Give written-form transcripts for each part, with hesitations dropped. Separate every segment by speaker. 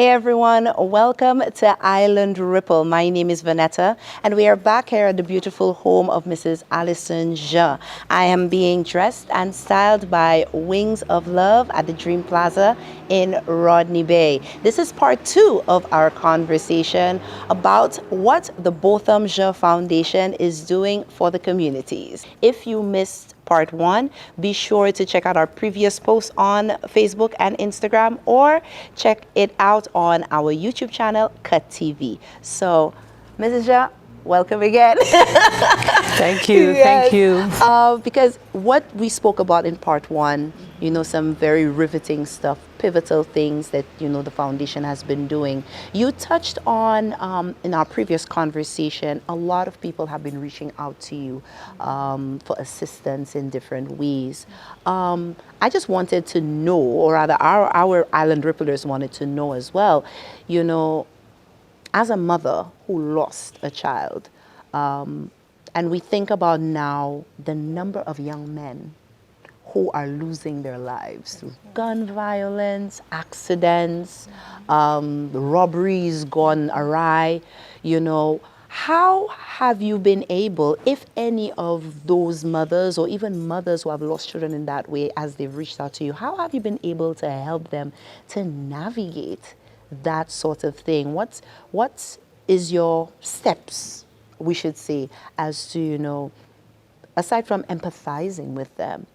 Speaker 1: Hey everyone, welcome to Island Ripple. My name is Vanetta and we are back here at the beautiful home of Mrs. Allison Jean. I am being dressed and styled by Wings of Love at the Dream Plaza in Rodney Bay. This is part 2 of our conversation about what the Botham Jean Foundation is doing for the communities. If you missed part 1, be sure to check out our previous posts on Facebook and Instagram, or check it out on our YouTube channel, Cut TV. So, Mrs. Jean, welcome again.
Speaker 2: Thank you,
Speaker 1: Yes.
Speaker 2: thank you.
Speaker 1: Because what we spoke about in part 1, some very riveting stuff, pivotal things that, the foundation has been doing. You touched on, in our previous conversation, a lot of people have been reaching out to you for assistance in different ways. I just wanted to know, or rather our Island Ripplers wanted to know as well, as a mother who lost a child, and we think about now the number of young men who are losing their lives through gun violence, accidents, robberies gone awry, how have you been able, if any of those mothers or even mothers who have lost children in that way as they've reached out to you, how have you been able to help them to navigate that sort of thing? What is your steps, we should say, as to, aside from empathizing with them,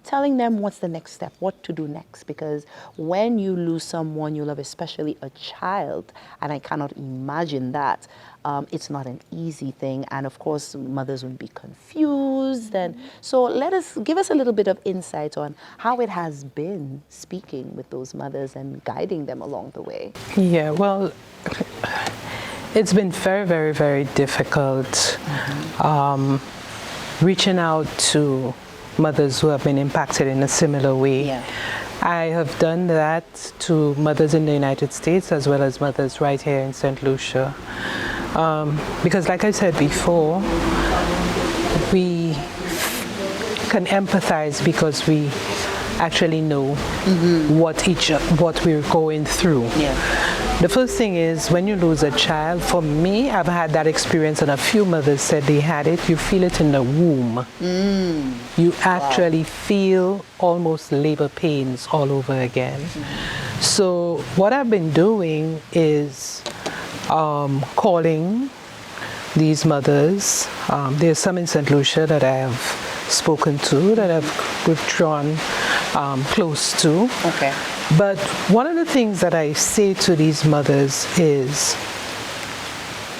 Speaker 1: telling them what's the next step, what to do next? Because when you lose someone you love, especially a child, and I cannot imagine that, it's not an easy thing. And of course, mothers will be confused. And so give us a little bit of insight on how it has been speaking with those mothers and guiding them along the way.
Speaker 2: Yeah, well, it's been very, very, very difficult reaching out to mothers who have been impacted in a similar way.
Speaker 1: Yeah.
Speaker 2: I have done that to mothers in the United States as well as mothers right here in St. Lucia. Because like I said before, we can empathize because we actually know what we're going through.
Speaker 1: Yeah.
Speaker 2: The first thing is, when you lose a child, for me, I've had that experience, and a few mothers said they had it. You feel it in the womb. You actually feel almost labor pains all over again. So what I've been doing is calling these mothers. There's some in St. Lucia that I have spoken to, that I've withdrawn close to.
Speaker 1: Okay.
Speaker 2: But one of the things that I say to these mothers is,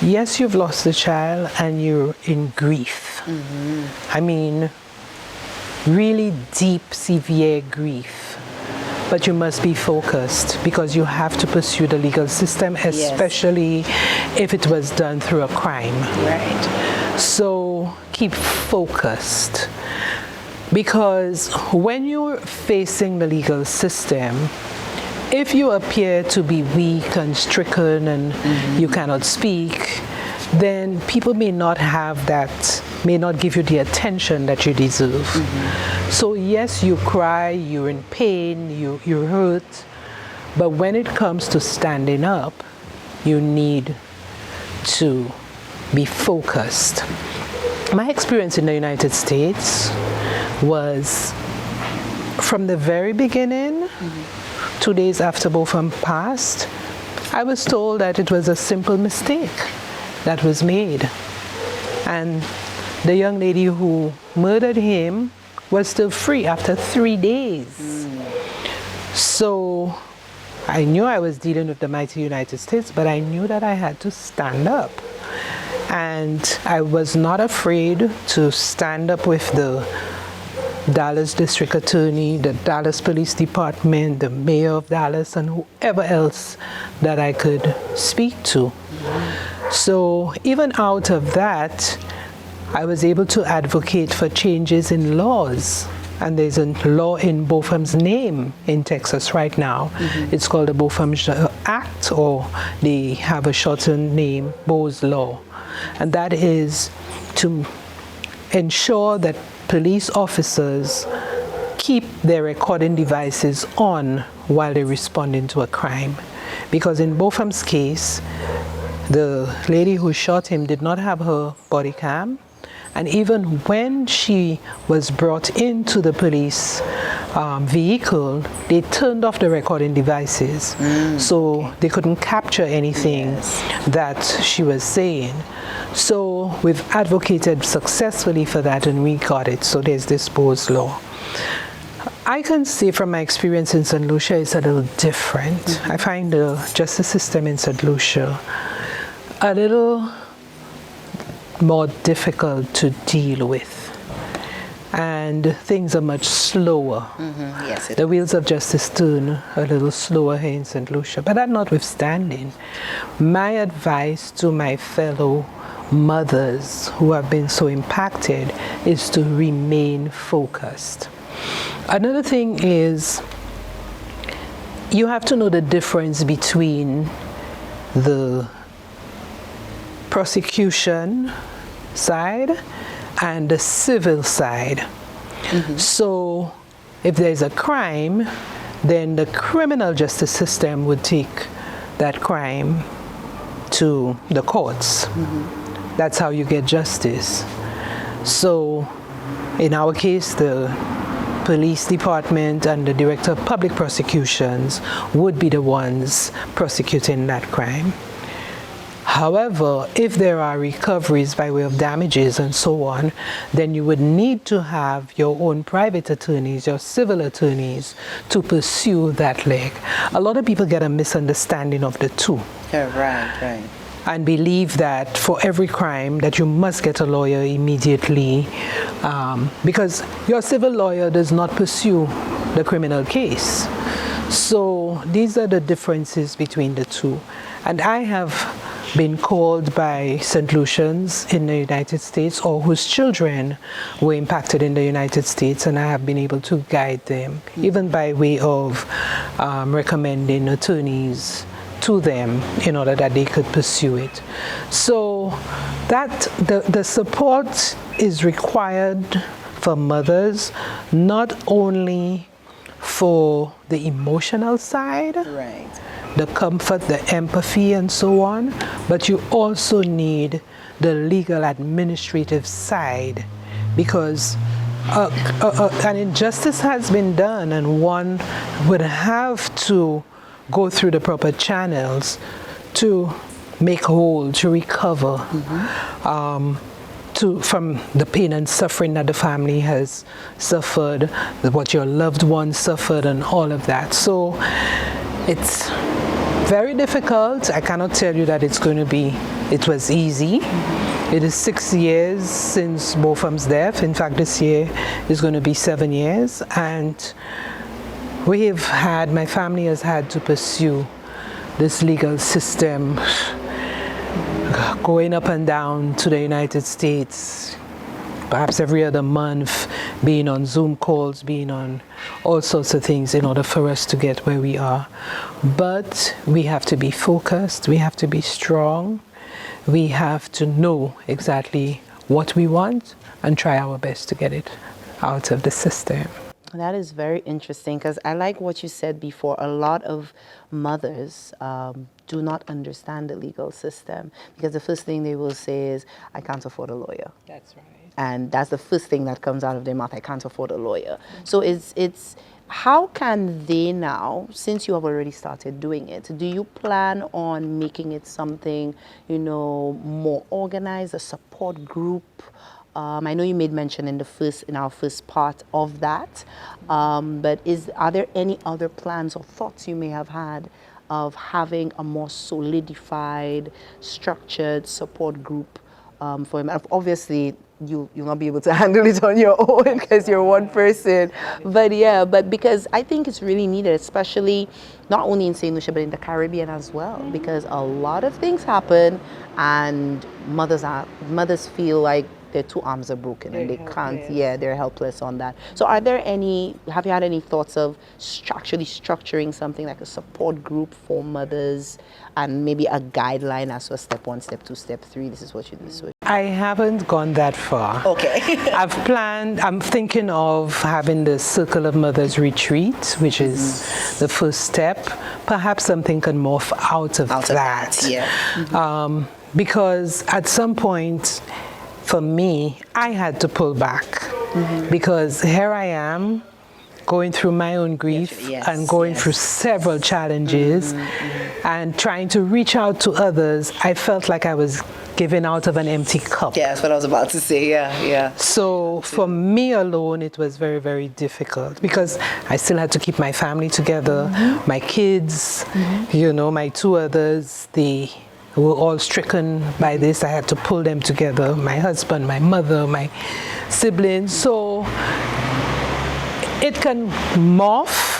Speaker 2: yes, you've lost a child and you're in grief. I mean, really deep, severe grief. But you must be focused because you have to pursue the legal system, especially if it was done through a crime.
Speaker 1: Right.
Speaker 2: So keep focused. Because when you're facing the legal system, if you appear to be weak and stricken and you cannot speak, then people may not give you the attention that you deserve. So yes, you cry, you're in pain, you're hurt, but when it comes to standing up, you need to be focused. My experience in the United States was, from the very beginning, 2 days after Botham passed, I was told that it was a simple mistake that was made. And the young lady who murdered him was still free after 3 days. So I knew I was dealing with the mighty United States, but I knew that I had to stand up. And I was not afraid to stand up with the Dallas District Attorney, the Dallas Police Department, the Mayor of Dallas, and whoever else that I could speak to. So even out of that, I was able to advocate for changes in laws. And there's a law in Botham's name in Texas right now. It's called the Botham Act, or they have a shortened name, Bo's Law. And that is to ensure that police officers keep their recording devices on while they respond to a crime. because in Bofam's case, the lady who shot him did not have her body cam. And even when she was brought into the police vehicle, they turned off the recording devices. So they couldn't capture anything that she was saying. So we've advocated successfully for that, and we got it. So there's this Bo's law. I can say from my experience in St. Lucia, it's a little different. I find the justice system in St. Lucia a little more difficult to deal with, and things are much slower.
Speaker 1: Yes,
Speaker 2: The wheels of justice turn a little slower here in St. Lucia. But that notwithstanding, my advice to my fellow mothers who have been so impacted is to remain focused. Another thing is, you have to know the difference between the prosecution side and the civil side. So if there's a crime, then the criminal justice system would take that crime to the courts. That's how you get justice. So in our case, the police department and the director of public prosecutions would be the ones prosecuting that crime. However, if there are recoveries by way of damages and so on, then you would need to have your own private attorneys, your civil attorneys, to pursue that leg. A lot of people get a misunderstanding of the two.
Speaker 1: Yeah, right.
Speaker 2: And believe that for every crime that you must get a lawyer immediately, because your civil lawyer does not pursue the criminal case. So these are the differences between the two. And I have been called by St. Lucians in the United States, or whose children were impacted in the United States, and I have been able to guide them, even by way of recommending attorneys to them in order that they could pursue it. So that the support is required for mothers, not only for the emotional side,
Speaker 1: Right.
Speaker 2: the comfort, the empathy, and so on, but you also need the legal administrative side, because an injustice has been done, and one would have to go through the proper channels to make whole, to recover from the pain and suffering that the family has suffered, what your loved ones suffered, and all of that. So it's very difficult. I cannot tell you that it was easy. It is 6 years since Bofam's death. In fact, this year is going to be 7 years. And my family has had to pursue this legal system, going up and down to the United States, perhaps every other month, being on Zoom calls, being on all sorts of things in order for us to get where we are. But we have to be focused, we have to be strong, we have to know exactly what we want and try our best to get it out of the system.
Speaker 1: That is very interesting, because I like what you said before. A lot of mothers do not understand the legal system, because the first thing they will say is, I can't afford a lawyer.
Speaker 2: That's right.
Speaker 1: And that's the first thing that comes out of their mouth, I can't afford a lawyer. So it's how can they now, since you have already started doing it, do you plan on making it something, more organized, a support group? I know you made mention in our first part of that, but are there any other plans or thoughts you may have had of having a more solidified, structured support group for him? Obviously, you'll not be able to handle it on your own because you're one person. But because I think it's really needed, especially not only in St. Lucia, but in the Caribbean as well, because a lot of things happen and mothers feel like their two arms are broken and they can't, they're helpless on that. So have you had any thoughts of actually structuring something like a support group for mothers, and maybe a guideline as to step 1, step 2, step 3, this is what you do, this is what you do?
Speaker 2: I haven't gone that far.
Speaker 1: Okay.
Speaker 2: I'm thinking of having the Circle of Mothers retreat, which is the first step. Perhaps something can morph out of that.
Speaker 1: Yeah.
Speaker 2: Because at some point, for me, I had to pull back because here I am going through my own grief and going through several challenges and trying to reach out to others. I felt like I was giving out of an empty cup.
Speaker 1: Yeah, that's what I was about to say. Yeah.
Speaker 2: So for me alone, it was very, very difficult because I still had to keep my family together, my kids, my two others, they were all stricken by this. I had to pull them together, my husband, my mother, my siblings. So it can morph,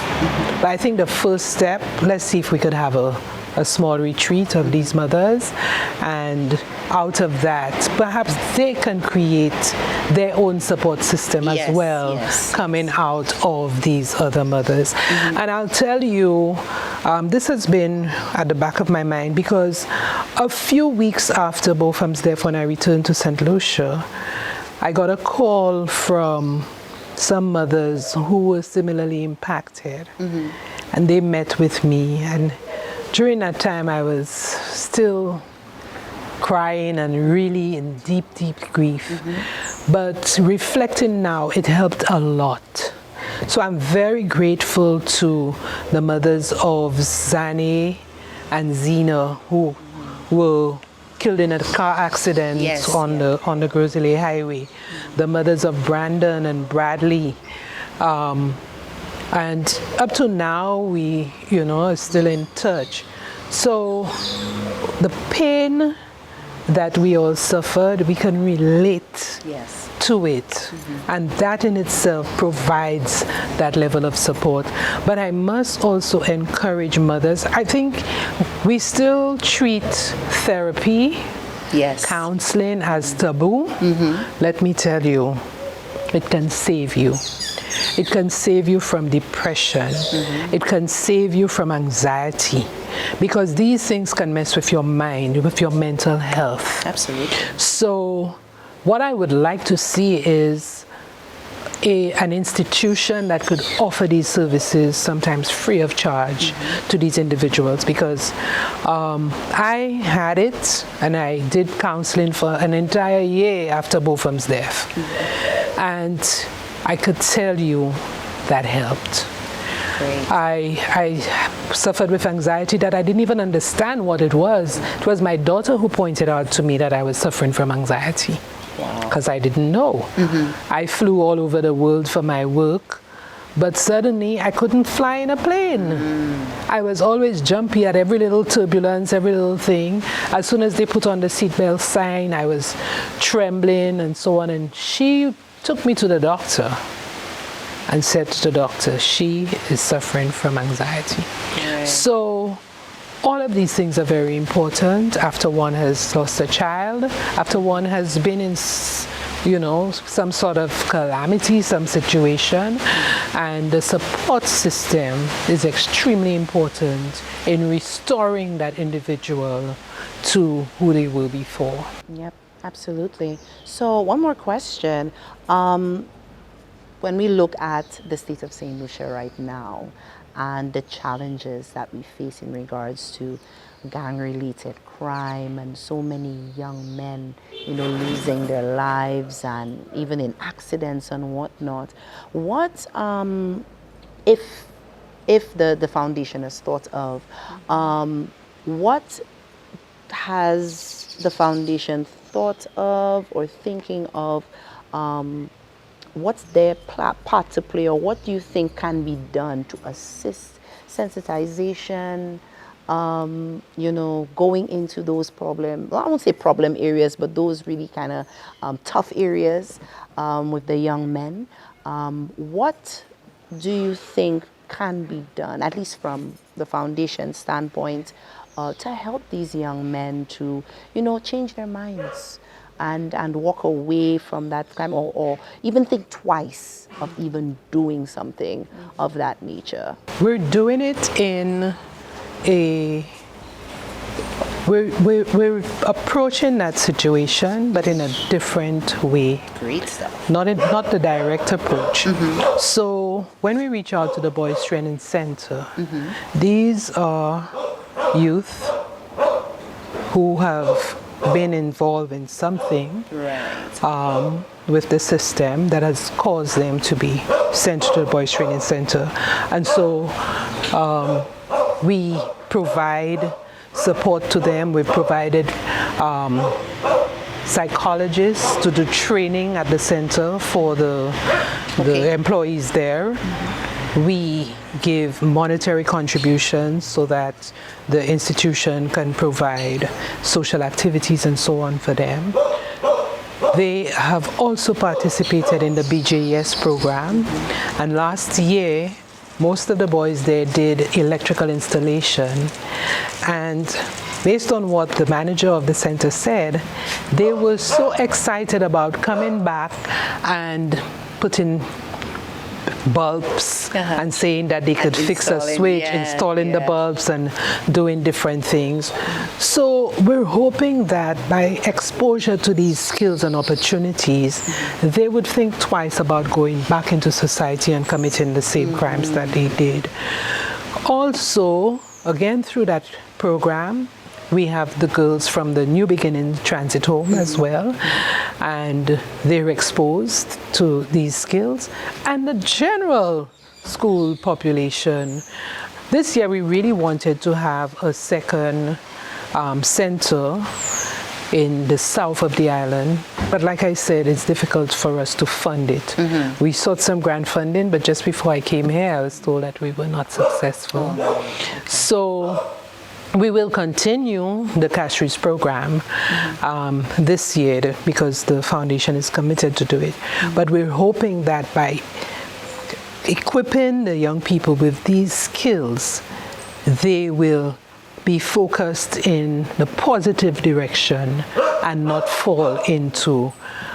Speaker 2: but I think the first step, let's see if we could have a small retreat of these mothers, and out of that, perhaps they can create their own support system as well, coming out of these other mothers. And I'll tell you, this has been at the back of my mind because a few weeks after Bofam's death, when I returned to St. Lucia, I got a call from some mothers who were similarly impacted, and they met with me, and during that time I was still crying and really in deep, deep grief. But reflecting now, it helped a lot. So I'm very grateful to the mothers of Zane and Zena who were killed in a car accident on the Grosley Highway. The mothers of Brandon and Bradley. And up to now, we, are still in touch. So the pain that we all suffered, we can relate to it. And that in itself provides that level of support. But I must also encourage mothers. I think we still treat therapy, counseling as taboo. Let me tell you, it can save you. It can save you from depression. It can save you from anxiety. Because these things can mess with your mind, with your mental health.
Speaker 1: Absolutely.
Speaker 2: So what I would like to see is an institution that could offer these services, sometimes free of charge, to these individuals. Because I had it, and I did counseling for an entire year after Bofam's death. And I could tell you that helped. I suffered with anxiety that I didn't even understand what it was. It was my daughter who pointed out to me that I was suffering from anxiety. Because I didn't know. I flew all over the world for my work, but suddenly I couldn't fly in a plane. I was always jumpy at every little turbulence, every little thing. As soon as they put on the seatbelt sign, I was trembling and so on. And she took me to the doctor and said to the doctor, she is suffering from anxiety. So all of these things are very important after one has lost a child, after one has been in, some sort of calamity, some situation. And the support system is extremely important in restoring that individual to who they were before.
Speaker 1: Yep, absolutely. So one more question. When we look at the state of St. Lucia right now and the challenges that we face in regards to gang-related crime and so many young men, losing their lives and even in accidents and whatnot, what if the foundation has thought of, what has the foundation thought of or thinking of, what's their part to play, or what do you think can be done to assist sensitization, going into those I won't say problem areas, but those really kind of tough areas with the young men. What do you think can be done, at least from the foundation standpoint, to help these young men to, change their minds and walk away from that crime, or even think twice of even doing something of that nature?
Speaker 2: We're doing it in a we're approaching that situation, but in a different way.
Speaker 1: Great stuff.
Speaker 2: Not the direct approach. So when we reach out to the Boys Training Center, these are youth who have been involved in something with the system that has caused them to be sent to the Boys Training Center. And so we provide support to them. We've provided psychologists to do training at the center for the employees there. We give monetary contributions so that the institution can provide social activities and so on for them. They have also participated in the BJS program, and last year most of the boys there did electrical installation, and based on what the manager of the center said, they were so excited about coming back and putting bulbs and saying that they could fix a switch, installing the bulbs and doing different things. So we're hoping that by exposure to these skills and opportunities, they would think twice about going back into society and committing the same crimes that they did. Also, again through that program, we have the girls from the New Beginning Transit Home as well, and they're exposed to these skills. And the general school population, this year we really wanted to have a second center in the south of the island, but like I said, it's difficult for us to fund it. We sought some grant funding, but just before I came here, I was told that we were not successful. So we will continue the Castries program this year because the foundation is committed to do it. But we're hoping that by equipping the young people with these skills, they will be focused in the positive direction and not fall into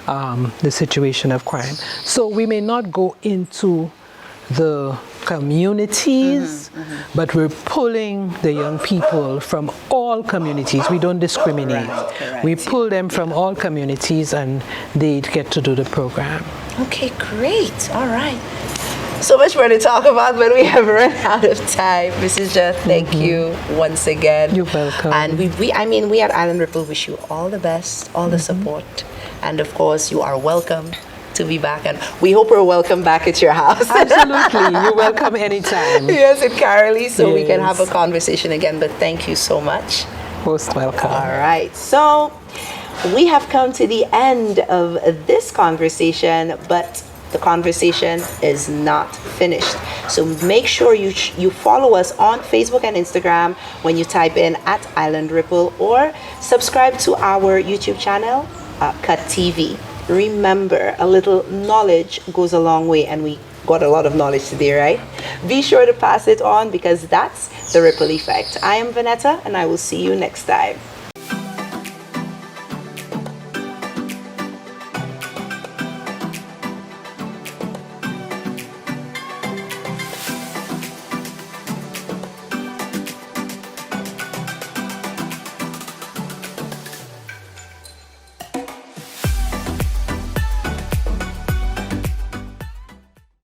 Speaker 2: the situation of crime. So we may not go into the communities, but we're pulling the young people from all communities. We don't discriminate. We pull them from all communities and they get to do the program.
Speaker 1: Okay, great. All right. So much more to talk about, but we have run out of time. Mrs. Jah, thank you once again.
Speaker 2: You're welcome.
Speaker 1: And we at Island Ripple wish you all the best, all the support. And of course, you are welcome to be back, and we hope we're welcome back at your house.
Speaker 2: Absolutely. You're welcome anytime.
Speaker 1: Yes, in Carolee, so we can have a conversation again. But thank you so much.
Speaker 2: Most welcome.
Speaker 1: All right. So we have come to the end of this conversation, but the conversation is not finished. So make sure you follow us on Facebook and Instagram when you type in @IslandRipple, or subscribe to our YouTube channel, Cut TV. Remember, a little knowledge goes a long way, and we got a lot of knowledge today, right? Be sure to pass it on, because that's the ripple effect. I am Vanetta, and I will see you next time.